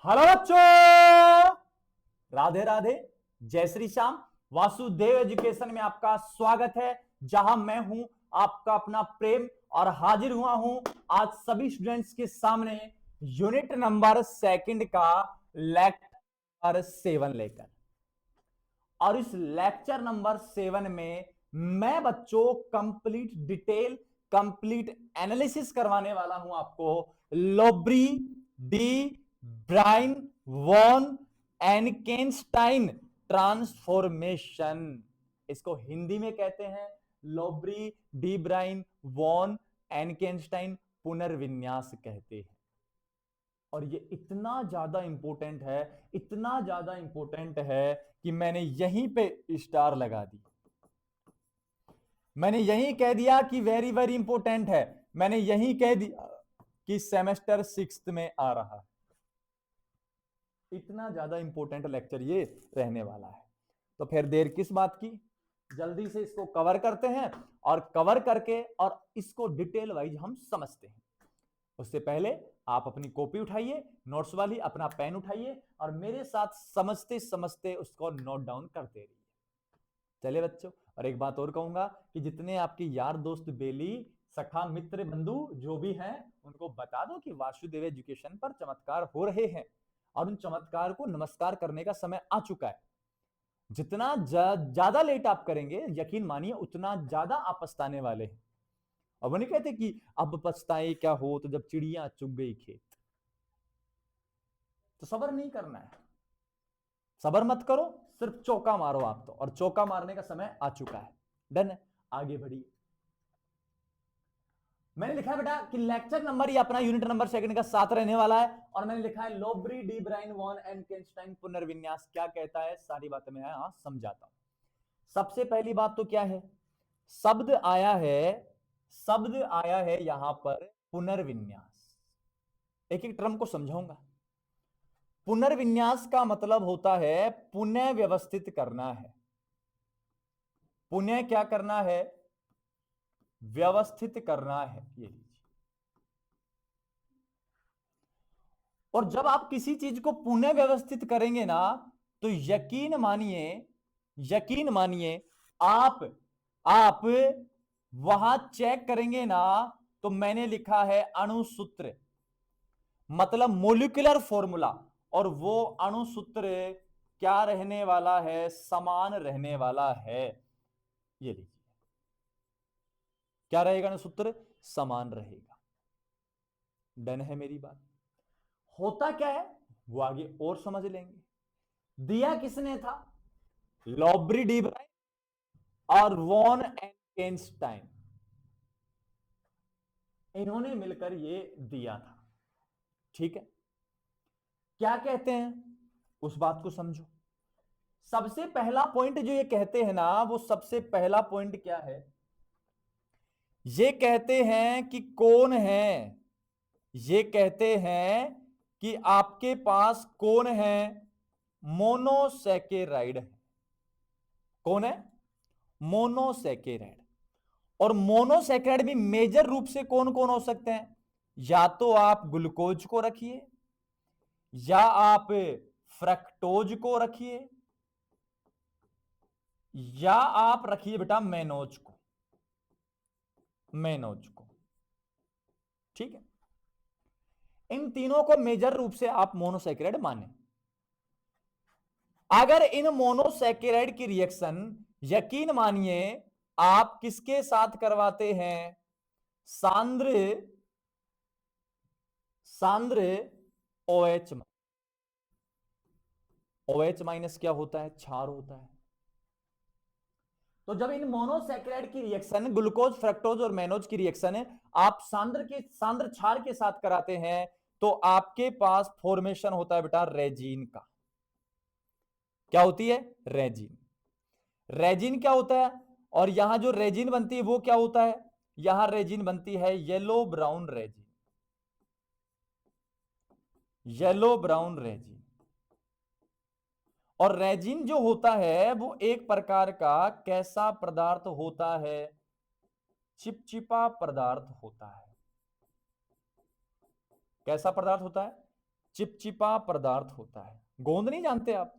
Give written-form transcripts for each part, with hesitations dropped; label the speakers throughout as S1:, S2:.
S1: Hello बच्चों, राधे राधे, जय Shri Shyam. Vasudev education में आपका स्वागत है, जहां मैं हूं आपका अपना प्रेम और हाजिर हुआ हूं आज सभी स्टूडेंट्स के सामने यूनिट नंबर सेकंड का लेक्चर 7 लेकर। और इस लेक्चर नंबर 7 में मैं बच्चों कंप्लीट डिटेल, कंप्लीट एनालिसिस करवाने वाला हूं आपको लोब्री डी ब्राइन वॉन एनकेनस्टाइन ट्रांसफॉर्मेशन। इसको हिंदी में कहते हैं लोब्री डी ब्राइन वॉन एनकेनस्टाइन पुनर्विन्यास कहते हैं। और ये इतना ज्यादा इंपॉर्टेंट है, इतना ज्यादा इंपॉर्टेंट है कि मैंने यहीं पे स्टार लगा दी। मैंने यहीं कह दिया कि वेरी वेरी इंपॉर्टेंट है। मैंने यहीं कह दिया कि सेमेस्टर 6 में आ रहा है। इतना ज्यादा इंपॉर्टेंट लेक्चर ये रहने वाला है। तो फिर देर किस बात की, जल्दी से इसको कवर करते हैं और कवर करके और इसको डिटेल वाइज हम समझते हैं। उससे पहले आप अपनी कॉपी उठाइए, नोट्स वाली, अपना पेन उठाइए और मेरे साथ समझते समझते उसको नोट डाउन करते रहिए। चलिए बच्चों, और एक बात और कहूंगा कि जितने आपके यार दोस्त, बेली, सखा, मित्र, बंधु जो भी हैं, उनको बता दो कि वासुदेव एजुकेशन पर चमत्कार हो रहे हैं और उन चमत्कार को नमस्कार करने का समय आ चुका है। जितना ज्यादा लेट आप करेंगे, यकीन मानिए उतना ज्यादा आप पछताने वाले हैं। अब वो नहीं कहते कि अब पछताए क्या हो तो जब चिड़िया चुग गई खेत। तो सबर नहीं करना है, सबर मत करो, सिर्फ चौका मारो आप तो, और चौका मारने का समय आ चुका है। डन है, आगे बढ़िए। मैंने लिखा है बेटा कि लेक्चर नंबर ये अपना यूनिट नंबर सेकंड का 7 रहने वाला है, और मैंने लिखा है लोब्री डी ब्राइन वॉन एनकेनस्टाइन पुनर्विन्यास क्या कहता है। सारी बातें मैं यहां समझाता हूं। सबसे पहली बात तो क्या है, शब्द आया है, शब्द आया है यहां पर पुनर्विन्यास। एक एक टर्म को समझाऊंगा। पुनर्विन्यास का मतलब होता है पुनः व्यवस्थित करना है। पुनः क्या करना है, व्यवस्थित करना है। ये लीजिए। और जब आप किसी चीज को पुनः व्यवस्थित करेंगे ना, तो यकीन मानिए, यकीन मानिए, आप वहां चेक करेंगे ना, तो मैंने लिखा है अणुसूत्र, मतलब मोलिकुलर फॉर्मूला, और वो अणुसूत्र क्या रहने वाला है, समान रहने वाला है। ये लीजिए, क्या रहेगा अणुसूत्र, समान रहेगा। डन है मेरी बात। होता क्या है वो आगे और समझ लेंगे। दिया किसने था, लॉब्री डी ब्राइन और वॉन एनकेनस्टाइन, इन्होंने मिलकर ये दिया था। ठीक है, क्या कहते हैं उस बात को समझो। सबसे पहला पॉइंट जो ये कहते हैं ना, वो सबसे पहला पॉइंट क्या है, ये कहते हैं कि कौन है, ये कहते हैं कि आपके पास कौन है, मोनोसैकेराइड है। कौन है, मोनोसैकेराइड। और मोनोसैकेराइड भी मेजर रूप से कौन कौन हो सकते हैं, या तो आप ग्लूकोज को रखिए, या आप फ्रक्टोज को रखिए, या आप रखिए बेटा मेनोज को, मेनोज को। ठीक है, इन तीनों को मेजर रूप से आप मोनोसैकेराइड माने। अगर इन मोनोसैकेराइड की रिएक्शन यकीन मानिए आप किसके साथ करवाते हैं, सांद्र सांद्र OH, OH माइनस क्या होता है, क्षार होता है। तो जब इन मोनोसैकेराइड की रिएक्शन, ग्लूकोज, फ्रक्टोज और मेनोज की रिएक्शन आप सांद्र क्षार के साथ कराते हैं, तो आपके पास फॉर्मेशन होता है बेटा रेजिन का। क्या होती है, रेजिन। रेजिन क्या होता है, और यहां जो रेजिन बनती है वो क्या होता है, यहां रेजिन बनती है yellow brown resin, yellow brown resin. और रेजिन जो होता है वो एक प्रकार का कैसा पदार्थ होता है, चिपचिपा पदार्थ होता है। कैसा पदार्थ होता है, चिपचिपा पदार्थ होता है। गोंद नहीं जानते आप?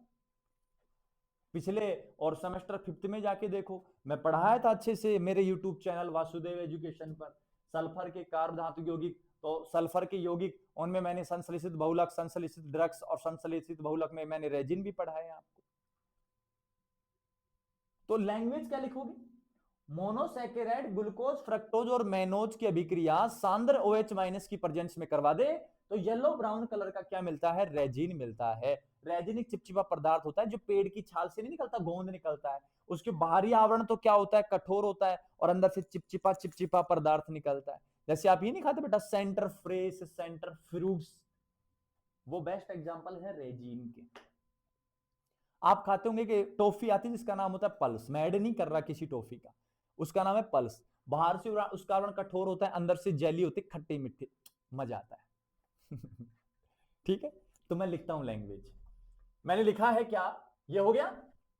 S1: पिछले और सेमेस्टर 5th में जाके देखो, मैं पढ़ाया था अच्छे से मेरे यूट्यूब चैनल वासुदेव एजुकेशन पर, सल्फर के कार्ब धातु यौगिक। तो सल्फर के यौगिक, उनमें मैंने संश्लेषित बहुलक, संश्लेषित ड्रग्स और संश्लेषित बहुलक में मैंने रेजिन भी पढ़ाया आपको। तो लैंग्वेज क्या लिखोगे? मोनोसैकेराइड ग्लूकोज, फ्रक्टोज और मैनोज की अभिक्रिया सांद्र OH- की प्रेजेंस में करवा दे तो येलो ब्राउन कलर का क्या मिलता है? रेजिन मिलता है। रेजिन एक चिपचिपा पदार्थ होता है जो पेड़ की छाल से नहीं निकलता, गोंद निकलता है। उसके बाहरी आवरण तो क्या होता है? कठोर होता है, और अंदर से चिपचिपा चिपचिपा पदार्थ निकलता है। जैसे आप ये नहीं खाते बेटा सेंटर फ्रेश, सेंटर फ्रूट्स, वो बेस्ट एग्जांपल है रेजिन के। आप खाते होंगे कि टॉफी आती है जिसका नाम होता है पल्स, मैं ऐड नहीं कर रहा किसी टॉफी का, उसका नाम है पल्स। बाहर से उसका आवरण कठोर होता है, अंदर से जेली होती है खट्टी मिट्टी, मजा आता है। ठीक है, तो मैं लिखता हूं लैंग्वेज। मैंने लिखा है क्या? ये हो गया।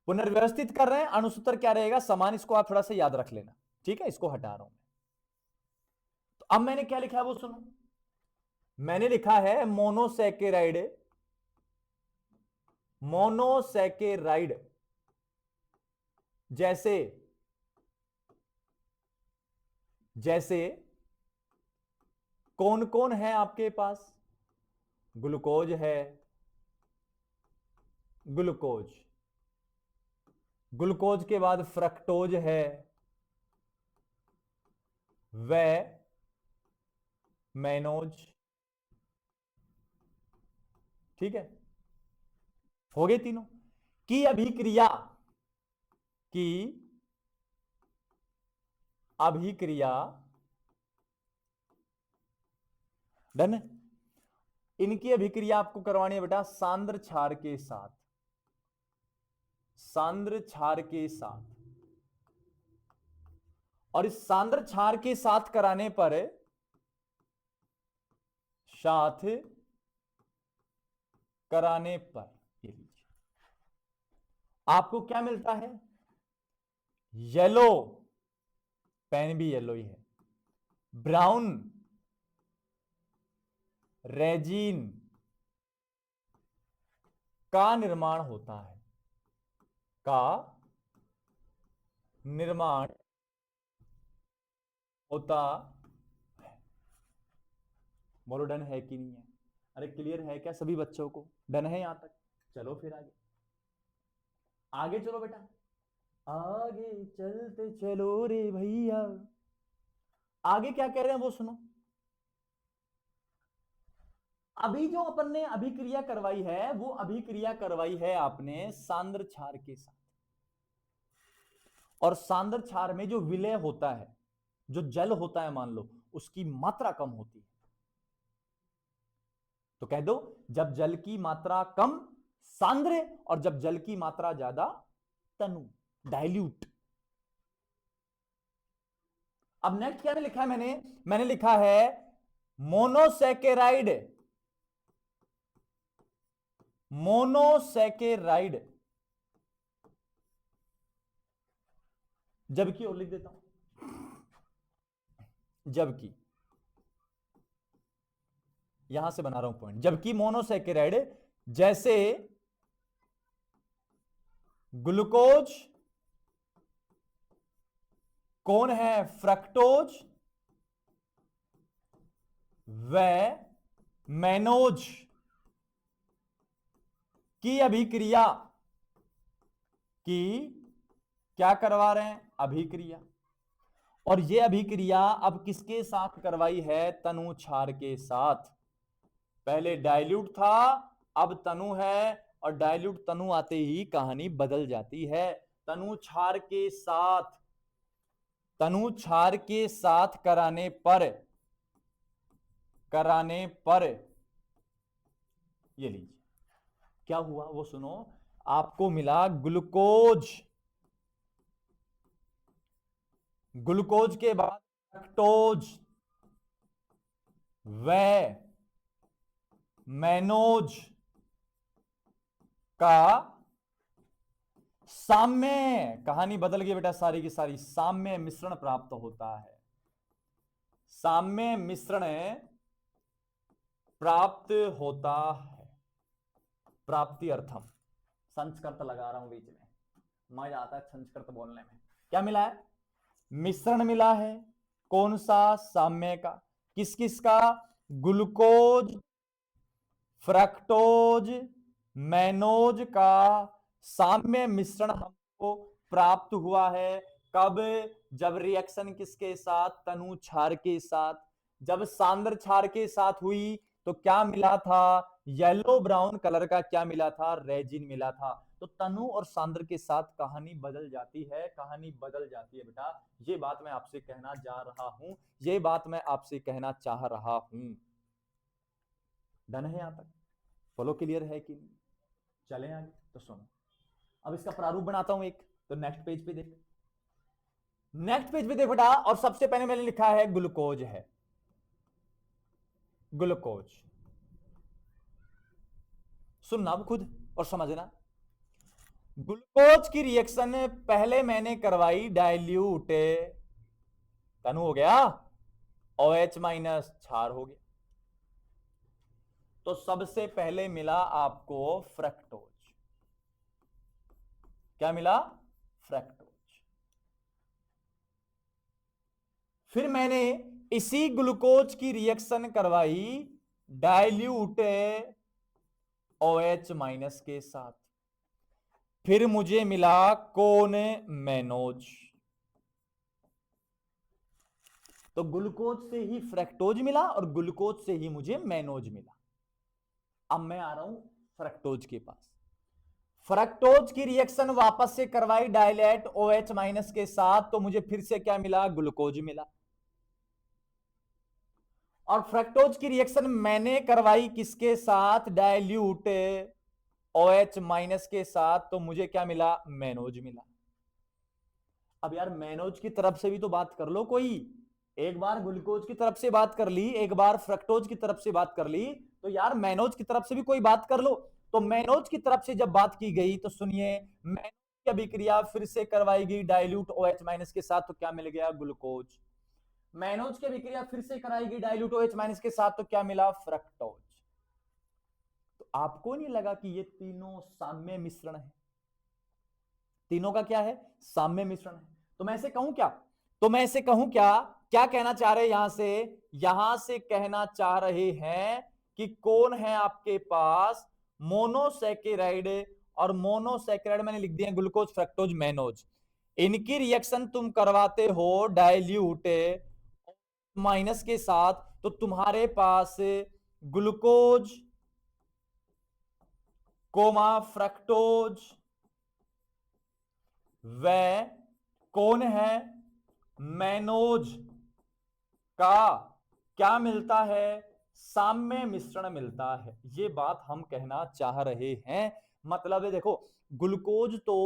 S1: पुनर्व्यवस्थित कर रहे हैं, अनुसूत्र क्या रहेगा? समान। इसको आप थोड़ा सा याद रख लेना, ठीक है? इसको हटा रहा हूं। तो अब मैंने क्या लिखा है वो सुनो। मैंने लिखा है मोनोसैकेराइड, मोनोसैकेराइड जैसे जैसे कौन कौन है आपके पास? ग्लूकोज है, ग्लूकोज, ग्लूकोज के बाद फ्रक्टोज है, व मैनोज। ठीक है, हो गए तीनों की अभिक्रिया, की अभिक्रिया डन। इनकी अभिक्रिया आपको करवानी है बेटा सांद्र क्षार के साथ, सांद्र क्षार के साथ। और इस सांद्र क्षार के साथ कराने पर साथ कराने पर ये लीजिए आपको क्या मिलता है? येलो, पेन भी येलो ही है, ब्राउन रेजिन का निर्माण होता है, का निर्माण होता है। बोलो डन है कि नहीं है? अरे क्लियर है क्या सभी बच्चों को? डन है यहां तक? चलो फिर आगे, आगे चलो बेटा, आगे चलते चलो रे भैया। आगे क्या कह रहे हैं वो सुनो। अभी जो अपन ने अभिक्रिया करवाई है, वो अभिक्रिया करवाई है आपने सांद्र क्षार के साथ। और सांद्र क्षार में जो विलय होता है, जो जल होता है मान लो, उसकी मात्रा कम होती है। तो कह दो जब जल की मात्रा कम सांद्र, और जब जल की मात्रा ज्यादा तनु, डाइल्यूट। अब नेक्स्ट क्या लिखा है मैंने लिखा है मोनोसैकेराइड, मोनोसैकेराइड जबकि, और लिख देता हूं जबकि, यहां से बना रहा हूं पॉइंट। जबकि मोनोसैकेराइड जैसे ग्लूकोज, कौन है? फ्रक्टोज व मैनोज की अभिक्रिया, की क्या करवा रहे हैं? अभिक्रिया। और यह अभिक्रिया अब किसके साथ करवाई है? तनु क्षार के साथ। पहले डाइल्यूट था, अब तनु है, और डाइल्यूट तनु आते ही कहानी बदल जाती है। तनु क्षार के साथ, तनु क्षार के साथ कराने पर ये लीजिए क्या हुआ वो सुनो। आपको मिला ग्लूकोज, ग्लूकोज के बाद फ्रक्टोज व मैनोज का साम्य, कहानी बदल गई बेटा सारी की सारी, साम्य मिश्रण प्राप्त होता है। साम्य मिश्रण प्राप्त होता प्राप्ति अर्थम, संस्कृत लगा रहा हूं बीच में, मजा आता है संस्कृत बोलने में। क्या मिला है? मिश्रण मिला है। कौन सा? साम्य का। किस किस का? ग्लूकोज, फ्रक्टोज, मैनोज का साम्य मिश्रण हमको प्राप्त हुआ है। कब? जब रिएक्शन किसके साथ? तनु क्षार के साथ। जब सांद्र क्षार के साथ हुई तो क्या मिला था? येलो ब्राउन कलर का क्या मिला था? रेजिन मिला था। तो तनु और सांद्र के साथ कहानी बदल जाती है, कहानी बदल जाती है बेटा। ये बात मैं आपसे कहना जा रहा हूं, ये बात मैं आपसे कहना चाह रहा हूं। डन है यहां तक? फॉलो क्लियर है कि नहीं? चले आगे तो सुनो, अब इसका प्रारूप बनाता हूं एक। तो नेक्स्ट पेज पे देख, नेक्स्ट पेज पे देख बेटा, और सबसे पहले मैंने लिखा है ग्लूकोज है, ग्लूकोज। सुनना अब खुद और समझना। ग्लूकोज की रिएक्शन पहले मैंने करवाई डाइल्यूट, तनु हो गया, OH माइनस क्षार हो गया। तो सबसे पहले मिला आपको फ्रक्टोज। क्या मिला? फ्रक्टोज। फिर मैंने इसी ग्लूकोज की रिएक्शन करवाई डाइल्यूट OH माइनस के साथ। फिर मुझे मिला कौन? मैनोज। तो ग्लूकोज से ही फ्रक्टोज मिला और ग्लूकोज से ही मुझे मैनोज मिला। अब मैं आ रहा हूं फ्रक्टोज के पास। फ्रक्टोज की रिएक्शन वापस से करवाई डाइलेट OH माइनस के साथ, तो मुझे फिर से क्या मिला? ग्लूकोज मिला। और फ्रक्टोज की रिएक्शन मैंने करवाई किसके साथ? डाइल्यूट OH माइनस के साथ, तो मुझे क्या मिला? मैनोज मिला। अब यार मैनोज की तरफ से भी तो बात कर लो कोई। एक बार ग्लूकोज की तरफ से बात कर ली, एक बार फ्रक्टोज की तरफ से बात कर ली, तो यार मैनोज की तरफ से भी कोई बात कर लो। तो मैनोज की तरफ से जब बात की गई तो सुनिए, मैनोज की अभिक्रिया फिर से करवाई गई डाइल्यूट OH माइनस के साथ, तो क्या मिल गया? ग्लूकोज। मैनोज की अभिक्रिया फिर से कराई गई डाइल्यूट OH माइनस के साथ, तो क्या मिला? फ्रक्टोज। तो आपको नहीं लगा कि ये तीनों साम्य मिश्रण है? तीनों का क्या है? साम्य मिश्रण है। तो मैं ऐसे कहूं क्या? तो मैं ऐसे कहूं क्या? क्या कहना चाह रहे हैं यहां से? यहां से कहना चाह रहे हैं कि कौन है आपके पास? मोनोसैकेराइड और मोनोसैकेराइड मैंने लिख दिया, ग्लूकोज, फ्रक्टोज, मैनोज। इनकी रिएक्शन तुम करवाते हो डाइल्यूट माइनस के साथ, तो तुम्हारे पास ग्लूकोज कोमा फ्रक्टोज व कौन है? मैनोज का क्या मिलता है? साम्य मिश्रण मिलता है। ये बात हम कहना चाह रहे हैं। मतलब है देखो, ग्लूकोज तो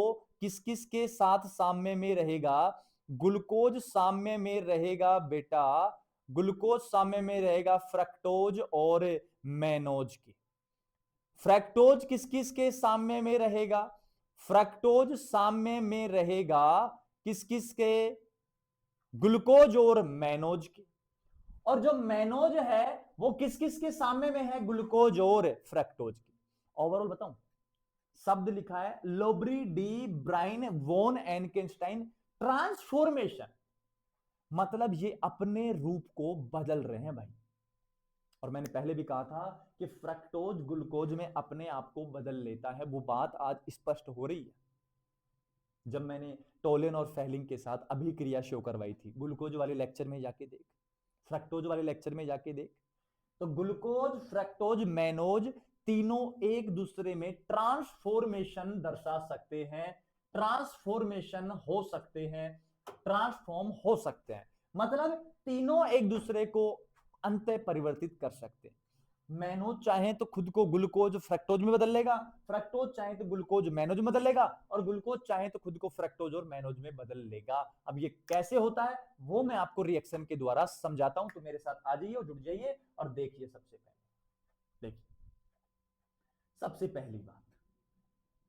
S1: किस किस के साथ साम्य में रहेगा? ग्लूकोज साम्य में रहेगा बेटा, ग्लूकोज साम्य में रहेगा फ्रक्टोज और मैनोज के। फ्रक्टोज किस किस के साम्य में रहेगा? फ्रक्टोज साम्य में रहेगा किस किस के? ग्लूकोज और मैनोज के। और जो मैनोज है वो किस किस के साम्य में है? ग्लूकोज और फ्रक्टोज के। ओवरऑल बताऊं, शब्द लिखा है लोब्री डी ब्राइन वोन एनकेस्टाइन ट्रांसफॉर्मेशन, मतलब ये अपने रूप को बदल रहे हैं भाई। और मैंने पहले भी कहा था कि फ्रक्टोज ग्लूकोज में अपने आप को बदल लेता है, वो बात आज स्पष्ट हो रही है। जब मैंने टोलेन और फेलिंग के साथ अभिक्रिया शो करवाई थी, ग्लूकोज वाले लेक्चर में जाके देख, फ्रक्टोज वाले लेक्चर में जाके देख, तो ग्लूकोज, फ्रक्टोज, मैनोज तीनों एक दूसरे में ट्रांसफॉर्मेशन दर्शा सकते हैं, ट्रांसफॉर्मेशन हो सकते हैं, ट्रांसफॉर्म हो सकते हैं। मतलब तीनों एक दूसरे को अंत परिवर्तित कर सकते हैं। मैनोज चाहे तो खुद को ग्लूकोज फ्रक्टोज में बदल लेगा, फ्रक्टोज चाहे तो ग्लूकोज मैनोज में बदल लेगा, और ग्लूकोज चाहे तो खुद को फ्रक्टोज और मैनोज में बदल लेगा। अब ये कैसे होता है वो मैं आपको रिएक्शन के द्वारा समझाता हूं, तो मेरे साथ आ जाइए और जुड़ जाइए और देखिए। सबसे पहले देखिए, सबसे पहली बात,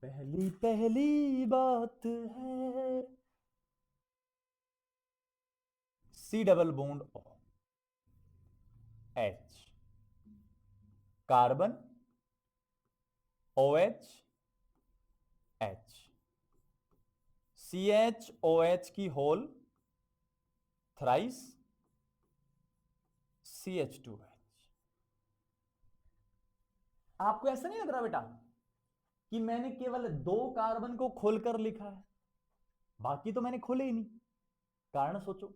S1: पहली पहली बात है C double bond H, carbon OH H, CHOH की होल थ्राइस CH2H। आपको ऐसा नहीं लग रहा बेटा कि मैंने केवल 2 कार्बन को खोलकर लिखा है, बाकी तो मैंने खोले ही नहीं? कारण सोचो,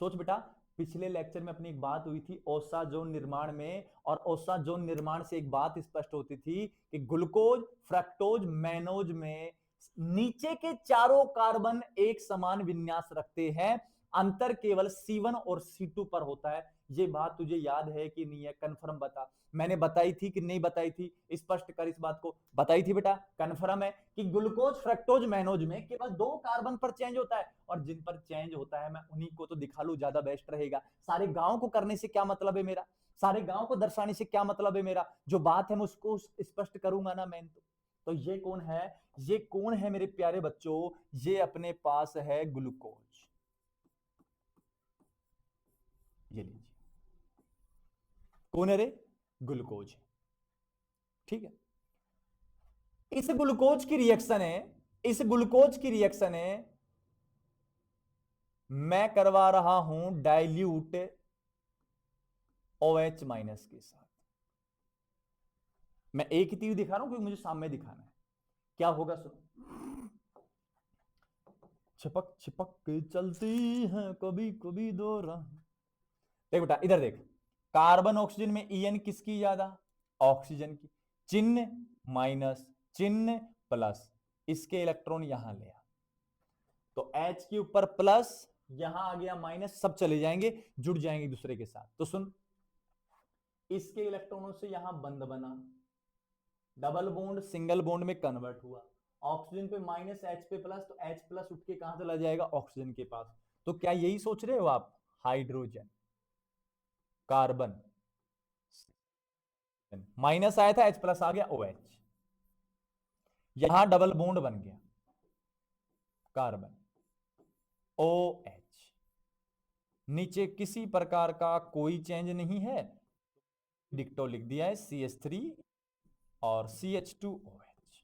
S1: सोच बेटा, पिछले लेक्चर में अपनी एक बात हुई थी ओसाजोन निर्माण में, और ओसाजोन निर्माण से एक बात स्पष्ट होती थी कि ग्लूकोज, फ्रक्टोज, मैनोज में नीचे के चारों कार्बन एक समान विन्यास रखते हैं, अंतर केवल C1 और C2 पर होता है। ये बात तुझे याद है कि नहीं है? कंफर्म बता। मैंने बताई थी कि नहीं बताई थी? स्पष्ट कर इस बात को। बताई थी बेटा, कंफर्म है कि ग्लूकोज, फ्रक्टोज, मैनोज में केवल 2 कार्बन पर चेंज होता है, और जिन पर चेंज होता है मैं उन्हीं को तो दिखा लूं, ज्यादा बेस्ट रहेगा। सारे गांव को करने से क्या मतलब है मेरा? सारे गांव को दर्शाने से क्या मतलब है मेरा? जो बात है मैं उसको स्पष्ट करूंगा ना मैं। तो ये कौन है? ये कौन है मेरे प्यारे बच्चों? ये अपने पास है ग्लूकोज। ये लीजिए, कौन है रे? ग्लूकोज। ठीक है, इस ग्लूकोज की रिएक्शन है, इस ग्लूकोज की रिएक्शन है मैं करवा रहा हूं डाइल्यूट OH माइनस के साथ। मैं एक ही तीर दिखा रहा हूं क्योंकि मुझे सामने दिखाना है। क्या होगा सुनो, छिपक छिपक के चलती है कभी कभी दो राह। देख बेटा इधर देख, कार्बन ऑक्सीजन में EN किसकी ज्यादा? ऑक्सीजन की। चिन्ह माइनस, चिन्ह प्लस, इसके इलेक्ट्रॉन यहां ले आ, तो H के ऊपर प्लस, यहां आ गया माइनस, सब चले जाएंगे, जुड़ जाएंगे दूसरे के साथ। तो सुन, इसके इलेक्ट्रॉनों से यहां बंद बना, डबल बॉन्ड सिंगल बॉन्ड में कन्वर्ट हुआ, ऑक्सीजन पे माइनस, H पे प्लस, तो H प्लस उठ के कहां चला जाएगा? ऑक्सीजन के पास। तो क्या यही सोच रहे हो आप? हाइड्रोजन, कार्बन, माइनस आया था, H प्लस आ गया, OH, यहां डबल बॉन्ड बन गया, कार्बन, OH, नीचे किसी प्रकार का कोई चेंज नहीं है, डिक्टो लिख दिया है CH3 और CH2OH।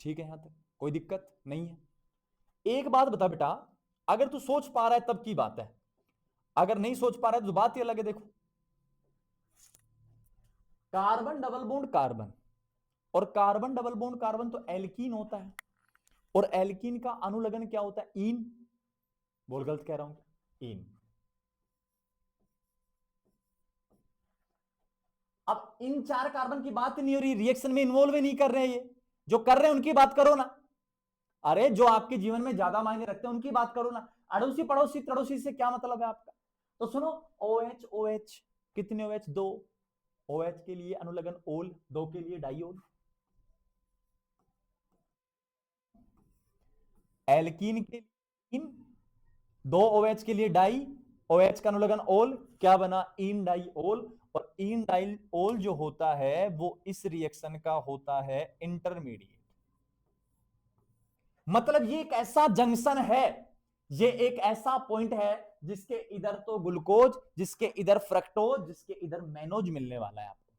S1: ठीक है, यहां तक कोई दिक्कत नहीं है? एक बात बता बेटा, अगर तू सोच पा रहा है तब की बात है, अगर नहीं सोच पा रहा है तो बात ही अलग है। देखो, कार्बन डबल बॉन्ड कार्बन, और कार्बन डबल बॉन्ड कार्बन तो एल्कीन होता है, और एल्कीन का अनुलग्न क्या होता है? ईन। बोल, गलत कह रहा हूं? ईन। अब इन 4 कार्बन की बात नहीं हो रही, रिएक्शन में इन्वॉल्व ही नहीं कर रहे हैं, ये जो कर रहे हैं उनकी बात करो ना। अरे जो आपके जीवन में ज्यादा मायने रखते हैं उनकी बात करो ना। अड़ोसी पड़ोसी तड़ोसी से क्या मतलब है आपका? तो सुनो, OH OH, कितने OH? 2। OH के लिए अनुलग्न ओल, 2 के लिए डाइओल। एल्कीन के लिए इन, 2 OH के लिए डाई, OH का अनुलग्न ओल, क्या बना? इन डाइओल। और इन डाइओल जो होता है वो इस रिएक्शन का होता है इंटरमीडिएट। मतलब ये एक ऐसा जंक्शन है, ये एक ऐसा पॉइंट है जिसके इधर तो ग्लूकोज, जिसके इधर फ्रक्टोज, जिसके इधर मैनोज मिलने वाला है आपको।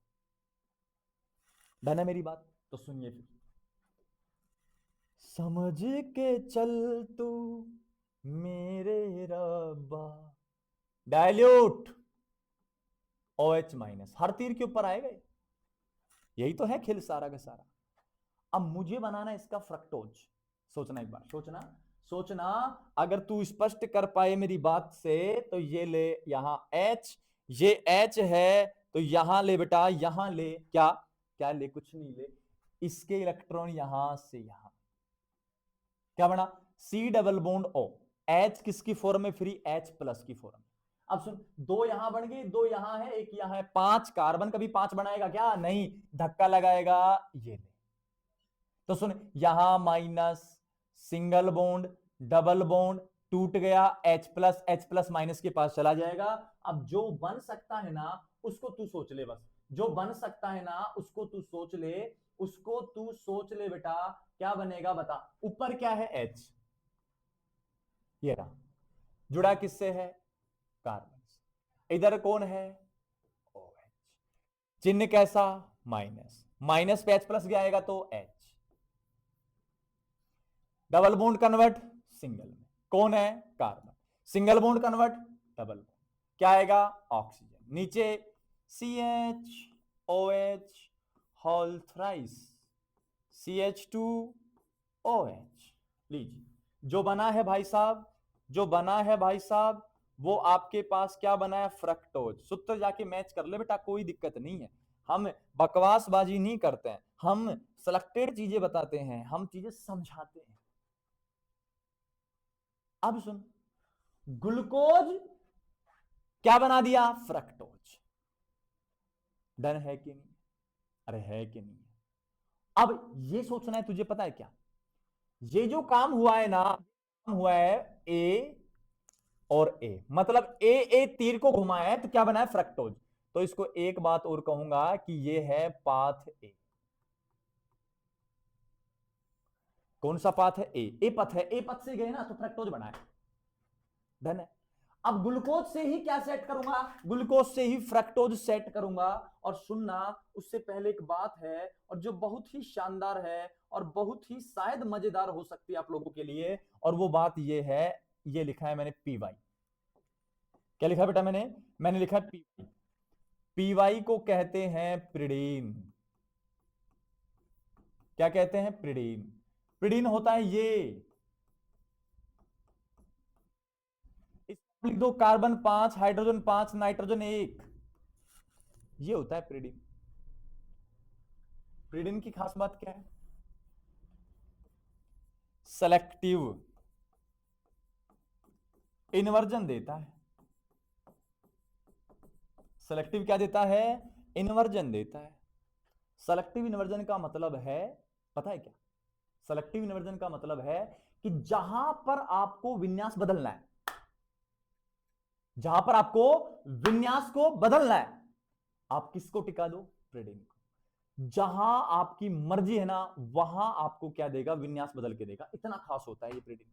S1: डन है मेरी बात? तो सुनिए फिर, समझ के चल तू मेरे रब्बा, डायल्यूट OH माइनस, हर तीर के ऊपर आएगा। यही तो है खेल सारा का सारा। अब मुझे बनाना है इसका फ्रक्टोज। सोचना एक बार, सोचना सोचना, अगर तू स्पष्ट कर पाए मेरी बात से तो ये ले यहां H, ये H है तो यहां ले बेटा, यहां ले, क्या क्या ले? कुछ नहीं ले, इसके इलेक्ट्रॉन यहां से यहां, क्या बना? C double bond O, H किसकी फॉर्म में? फ्री H प्लस की फॉर्म में। अब सुन, 2 यहां बन गई, 2 यहां है, 1 यहां है, 5 कार्बन कभी 5 बनाएगा क्या? नहीं, धक्का लगाएगा, ये ले। तो सुन, यहां minus, single bond, double bond, टूट गया, H प्लस माइनस के पास चला जाएगा। अब जो बन सकता है ना उसको तू सोच ले, बस जो बन सकता है ना उसको तू सोच ले, उसको तू सोच ले बेटा। क्या बनेगा बता? ऊपर क्या है? H, ये रहा, जुड़ा किससे है? कार्बन से। इधर कौन है? OH। चिन्ह कैसा? माइनस, माइनस पे H प्लस गया आएगा तो H। Double bond convert single में, कौन है? Carbon. Single bond convert double bond, क्या आएगा? ऑक्सीजन। नीचे CHOH होल थ्राइस CH2OH। लीजिए, जो बना है भाई साहब, जो बना है भाई साहब, वो आपके पास क्या बना है? फ्रक्टोज। सूत्र जाके मैच कर ले बेटा, कोई दिक्कत नहीं है। हम बकवासबाजी नहीं करते हैं, हम सिलेक्टेड चीजें बताते हैं, हम चीजें समझाते हैं। अब सुन, ग्लूकोज क्या बना दिया? फ्रक्टोज। डन है कि नहीं? अरे है कि नहीं? अब ये सोचना है तुझे, पता है क्या, ये जो काम हुआ है ना, काम हुआ है ए और ए, मतलब ए तीर को घुमाया है तो क्या बना है? फ्रक्टोज। तो इसको एक बात और कहूंगा कि ये है पाथ ए। कौन सा पाथ है? ए पथ है, ए पथ से गए ना तो फ्रक्टोज बना है। डन है। अब ग्लूकोज से ही क्या सेट करूंगा? ग्लूकोज से ही फ्रक्टोज सेट करूंगा। और सुनना, उससे पहले एक बात है और जो बहुत ही शानदार है और बहुत ही शायद मजेदार हो सकती है आप लोगों के लिए, और वो बात ये है, ये लिखा है मैंने पीवाई। क्या लिखा बेटा? मैंने लिखा है पीवाई। पीवाई को कहते हैं प्रिडीन। क्या कहते हैं? प्रिडीन। प्रिडीन होता है ये, इसको लिख दो, कार्बन 5, हाइड्रोजन 5, नाइट्रोजन 1, ये होता है प्रिडीन। प्रिडीन की खास बात क्या है? सेलेक्टिव इन्वर्जन देता है। सेलेक्टिव क्या देता है? इन्वर्जन देता है। सेलेक्टिव इन्वर्जन का मतलब है, पता है क्या? सेलेक्टिव इन्वर्जन का मतलब है कि जहां पर आपको विन्यास बदलना है, जहां पर आपको विन्यास को बदलना है, आप किसको टिका दो? प्रिडिन को। जहां आपकी मर्जी है ना, वहां आपको क्या देगा? विन्यास बदल के देगा। इतना खास होता है ये प्रिडिन।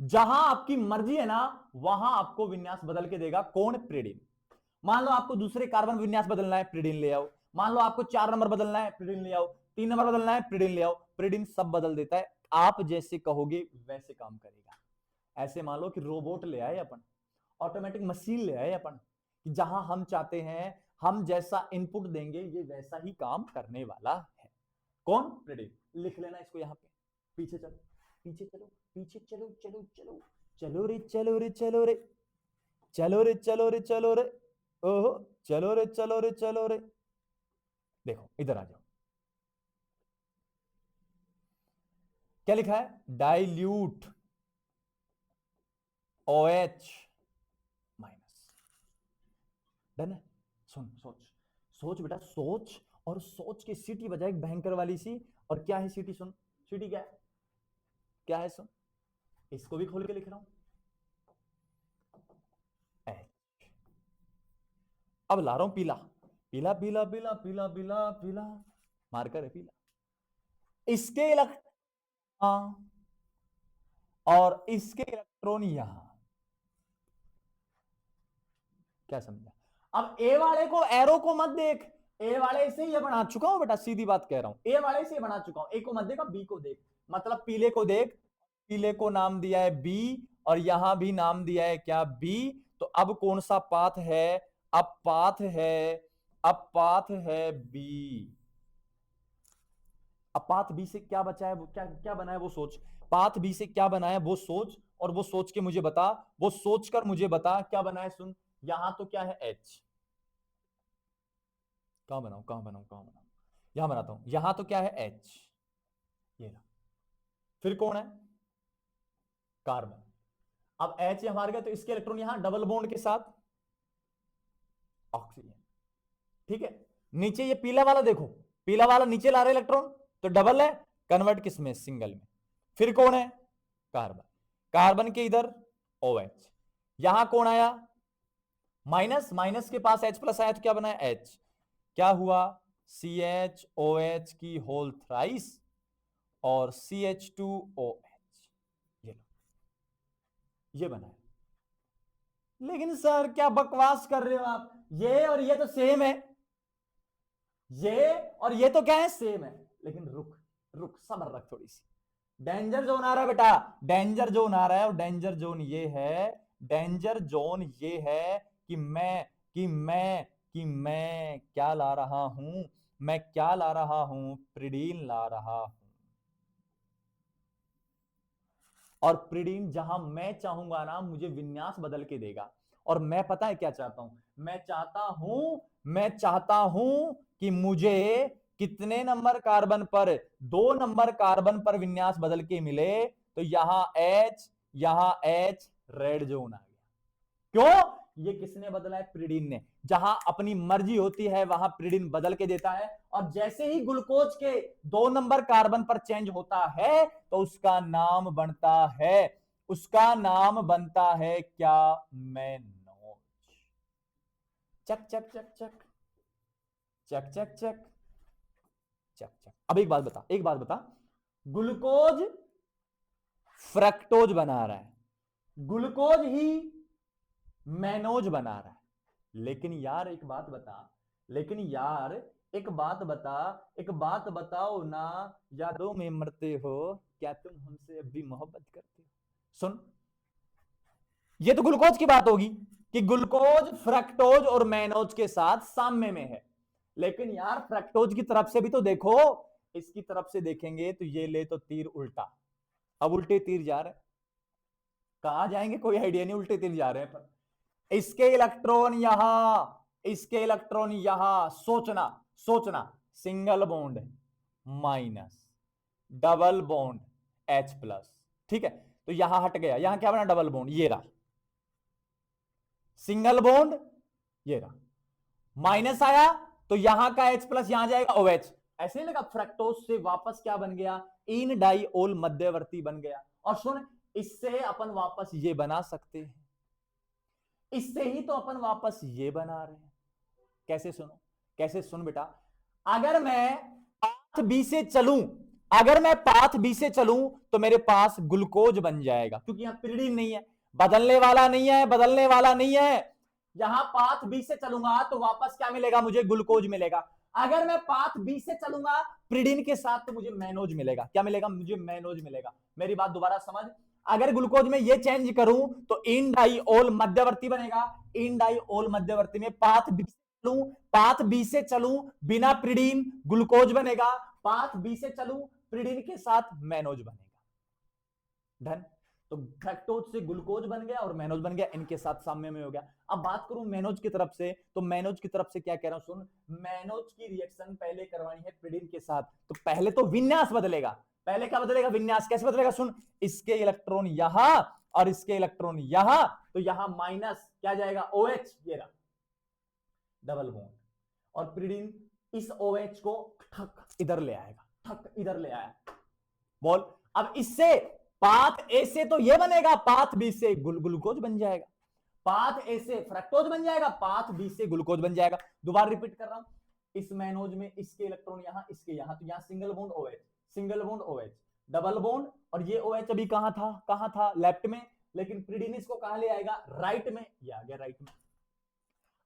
S1: जहां आपकी मर्जी है ना, वहां आपको विन्यास बदल के देगा। कौन? प्रिडिन। मान लो आपको दूसरे कार्बन विन्यास बदलना है, प्रिडिन ले आओ। मान लो आपको 4 नंबर बदलना है, प्रिडिन ले आओ। 3 नंबर बदलना है, प्रिडिन ले आओ। प्रिडिन सब बदल देता है, आप जैसे कहोगे वैसे काम करेगा। ऐसे मान लो कि रोबोट ले आए अपन, ऑटोमेटिक मशीन ले आए अपन, कि जहां हम चाहते हैं, हम जैसा इनपुट देंगे ये वैसा ही काम करने वाला है। कौन? प्रिडिन। लिख लेना इसको यहां पे। पीछे चलो, पीछे चलो, पीछे चलो, चलो चलो, चलो रे चलो रे चलो रे, चलो रे चलो रे चलो रे, ओहो, चलो रे चलो रे चलो रे। देखो इधर आ जाओ, क्या लिखा है? Dilute OH minus. डन है। सुन, सोच, सोच बेटा सोच, और सोच के सीटी बजाए एक भयंकर वाली सी। और क्या है सीटी? सुन, सीटी क्या है? क्या है? सुन, इसको भी खोल के लिख रहा हूं, H। अब ला रहा हूं पीला, पीला पीला पीला पीला पीला पीला, मार्कर है पीला। इसके इलेक्ट्रॉन और इसके इलेक्ट्रॉन यहां। क्या समझा? अब ए वाले को, एरो को मत देख, ए वाले से ये बना चुका हूं बेटा, सीधी बात कह रहा हूं, ए वाले से बना चुका हूं। ए को मत देखा, बी को देख, मतलब पीले को देख। पीले को नाम दिया है बी, और यहां भी नाम दिया है क्या? बी। तो अब कौन सा पाथ है? अब पाथ है, अब पाथ है बी। अब पाथ बी से क्या बचा है? वो क्या क्या बना है वो सोच। पाथ बी से क्या बना है वो सोच, और वो सोच के मुझे बता, वो सोच कर मुझे बता क्या बना है। सुन, यहां तो क्या है? एच। कहां बनाऊं, कहां बनाऊं, कहां बनाऊं? यहां बनाता हूं। यहां तो क्या है? एच। ये ना, फिर कौन है? कार्बन। अब एच यहां मार गया तो इसके इलेक्ट्रॉन यहां डबल बॉन्ड के साथ ऑक्सीजन। ठीक है। नीचे ये पीला वाला देखो, पीला वाला नीचे ला रहे इलेक्ट्रॉन, तो डबल है, कन्वर्ट किसमें? सिंगल में। फिर कौन है? कार्बन। कार्बन के इधर OH। यहां कौन आया? माइनस, माइनस के पास H प्लस आया तो क्या बना? H। क्या हुआ? CHOH की होल थ्राइस और CH2OH। ये लो, ये बना है। लेकिन सर क्या बकवास कर रहे हो आप, ये और ये तो सेम है, ये और ये तो क्या है, सेम है, लेकिन रुक रुक सब्र रख थोड़ी सी। डेंजर जोन आ रहा है बेटा, डेंजर जोन आ रहा है, और डेंजर जोन ये है, डेंजर जोन ये है कि मैं क्या ला रहा हूं, मैं क्या ला रहा हूं, प्रिडीन ला रहा हूं। और प्रिडीन जहां मैं चाहूंगा ना, मुझे विन्यास बदल के देगा। और मैं पता है क्या चाहता हूं, मैं चाहता हूं कि मुझे कितने नंबर कार्बन पर, 2 नंबर कार्बन पर विन्यास बदल के मिले। तो यहां H रेड जोन आ गया। क्यों? ये किसने बदला है? प्रिडीन ने। जहां अपनी मर्जी होती है वहां प्रिडीन बदल के देता है, और जैसे ही ग्लूकोज के 2 नंबर कार्बन पर चेंज होता है तो उसका नाम बनता है क्या? मेनोज। चक चक चक चक चक चक चक चक चक। अब एक बात बता, ग्लूकोज फ्रक्टोज बना रहा है, ग्लूकोज ही मेनोज बना रहा है। लेकिन यार एक बात बताओ ना, यादों में मरते हो, क्या तुम हमसे अब भी मोहब्बत करते हो? सुन, ये तो ग्लूकोज की बात होगी कि ग्लूकोज फ्रक्टोज और मेनोज के साथ साम्य में है। लेकिन यार फ्रक्टोज की तरफ से भी तो देखो, इसकी तरफ से देखेंगे तो ये ले तो तीर उल्टा, अब उल्टे तीर जा रहे हैं, कहां जाएंगे कोई आइडिया नहीं, उल्टे तीर जा रहे हैं। पर इसके इलेक्ट्रॉन यहां, सोचना single bond minus, double bond H+, ठीक है। तो यहां हट गया, यहां क्या बना? डबल बॉन्ड, ये रहा सिंगल बॉन्ड, ये रहा माइनस आया, तो यहां का H+ यहां जाएगा OH। ऐसे ही लगा, फ्रक्टोज से वापस क्या बन गया? इन डाइओल मध्यवर्ती बन गया। और सुन, इससे अपन वापस ये बना सकते हैं, इससे ही तो अपन वापस ये बना रहे हैं। कैसे? सुन बेटा, अगर मैं पाथ बी से चलूं, तो मेरे पास ग्लूकोज बन जाएगा, क्योंकि यहां पिरिडिन नहीं है, बदलने वाला नहीं है। यहां पाथ बी से चलूंगा तो वापस क्या मिलेगा? मुझे ग्लूकोज मिलेगा। अगर मैं पाथ बी से चलूंगा प्रिडिन के साथ तो मुझे मेनोज मिलेगा। क्या मिलेगा? मुझे मेनोज मिलेगा। मेरी बात दोबारा समझ, अगर ग्लूकोज में ये चेंज करूं तो इन डाइओल मध्यवर्ती बनेगा, इन डाइओल मध्यवर्ती में पाथ बी से चलूं बिना प्रिडीन ग्लूकोज बनेगा, पाथ बी से चलूं प्रिडीन के साथ मेनोज बनेगा। डन। तो फ्रक्टोज से ग्लूकोज बन गया और मेनोज बन गया, इनके साथ साम्य में हो गया। अब बात करूं मेनोज की तरफ से, तो मेनोज की तरफ से क्या कह रहा हूं? सुन, मेनोज की रिएक्शन पहले करवानी है प्रिडीन के साथ, तो पहले तो विन्यास बदलेगा। पहले क्या बदलेगा? विन्यास। कैसे बदलेगा? सुन, इसके इलेक्ट्रॉन यहां और इसके इलेक्ट्रॉन यहां, तो यहां माइनस क्या जाएगा? OH, ये रहा डबल बॉन्ड, और प्रिडीन इस OH को ठक इधर ले आया, बोल। अब इससे पाथ ए से तो ये बनेगा, पाथ बी से ग्लूकोज बन जाएगा, पाथ ए से फ्रक्टोज बन जाएगा, पाथ बी से ग्लूकोज बन जाएगा। दोबारा रिपीट कर रहा हूं, इस मेनोज में इसके इलेक्ट्रॉन यहां, इसके यहां, तो यहां single bond OH, double bond, और ये OH अभी कहां था? लेफ्ट में, लेकिन प्रिडीन इसको कहां ले आएगा? राइट में, ये आ गया राइट में।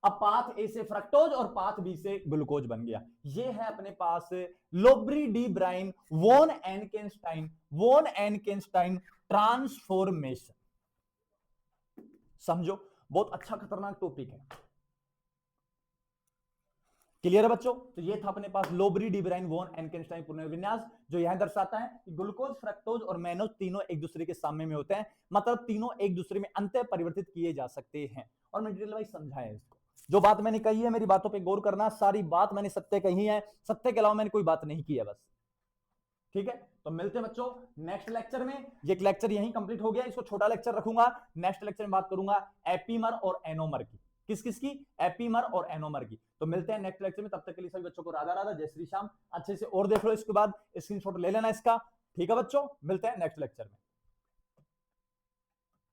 S1: अब पाथ ए से फ्रक्टोज और पाथ बी से ग्लूकोज बन गया। ये है अपने पास लोब्री डी ब्राइन वॉन एनकेनस्टाइन ट्रांसफॉर्मेशन। समझो, बहुत अच्छा खतरनाक टॉपिक है। क्लियर है बच्चों? तो ये था अपने पास लोब्री डी ब्राइन वॉन एनकेनस्टाइन पुनर्विन्यास, जो यह दर्शाता है कि ग्लूकोज, फ्रक्टोज और मेनोज तीनों एक दूसरे के सामने में होते हैं, मतलब तीनों एक दूसरे में अंतर परिवर्तित किए जा सकते हैं। और मैं डिटेल वाइज समझाया इसको। जो बात मैंने कही है, मेरी बातों पे गौर करना, सारी बात मैंने सत्य कही है, सत्य के अलावा मैंने कोई बात नहीं की है बस। ठीक है, तो मिलते हैं बच्चों नेक्स्ट लेक्चर में। ये लेक्चर यहीं कंप्लीट हो गया, इसको छोटा लेक्चर रखूंगा। नेक्स्ट लेक्चर में बात करूंगा एपीमर और एनोमर की। किस की? एपीमर और एनोमर की। तो मिलते हैं नेक्स्ट लेक्चर में, तब तक के लिए सभी बच्चों को राधा राधा, जय श्री श्याम। अच्छे से और देख लो, इसके बाद स्क्रीनशॉट ले लेना इसका। ठीक है बच्चों, मिलते हैं नेक्स्ट लेक्चर में।